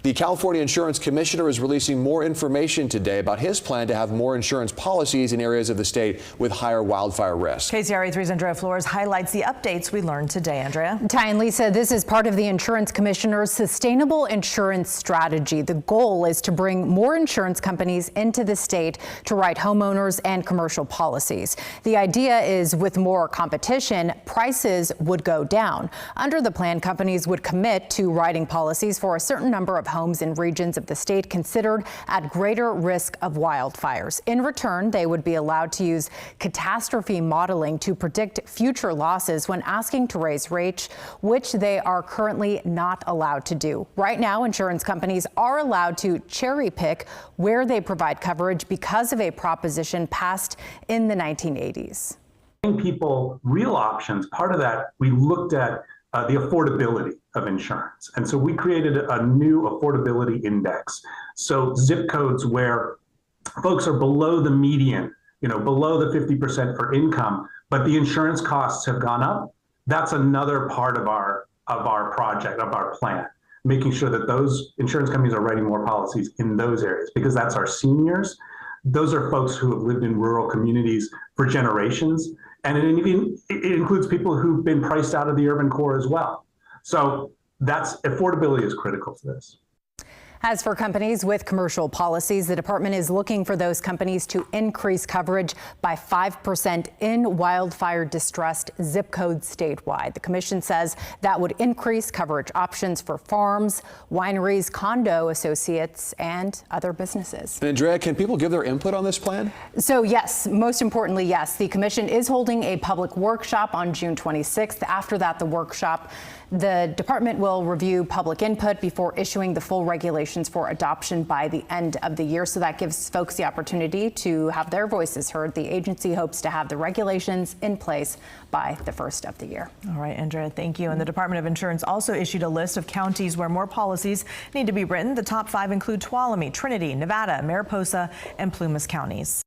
The California Insurance Commissioner is releasing more information today about his plan to have more insurance policies in areas of the state with higher wildfire risk. KCRA 3's Andrea Flores highlights the updates we learned today. Andrea. Ty and Lisa, this is part of the Insurance Commissioner's sustainable insurance strategy. The goal is to bring more insurance companies into the state to write homeowners and commercial policies. The idea is with more competition, prices would go down. Under the plan, companies would commit to writing policies for a certain number of homes in regions of the state considered at greater risk of wildfires. In return, they would be allowed to use catastrophe modeling to predict future losses when asking to raise rates, which they are currently not allowed to do. Right now, insurance companies are allowed to cherry pick where they provide coverage because of a proposition passed in the 1980s. People real options. Part of that, we looked at the affordability of insurance. And so we created a new affordability index. So zip codes where folks are below the median, below the 50% for income, but the insurance costs have gone up. That's another part of our project, of our plan, making sure that those insurance companies are writing more policies in those areas, because that's our seniors. Those are folks who have lived in rural communities for generations. And it includes people who've been priced out of the urban core as well. So affordability is critical to this. As for companies with commercial policies, the department is looking for those companies to increase coverage by 5% in wildfire distressed zip codes statewide. The commission says that would increase coverage options for farms, wineries, condo associates, and other businesses. And Andrea, can people give their input on this plan? So yes, most importantly, yes. The commission is holding a public workshop on June 26th. After that, the department will review public input before issuing the full regulations for adoption by the end of the year. So that gives folks the opportunity to have their voices heard. The agency hopes to have the regulations in place by the first of the year. All right, Andrea, thank you. And the Department of Insurance also issued a list of counties where more policies need to be written. The top 5 include Tuolumne, Trinity, Nevada, Mariposa, and Plumas counties.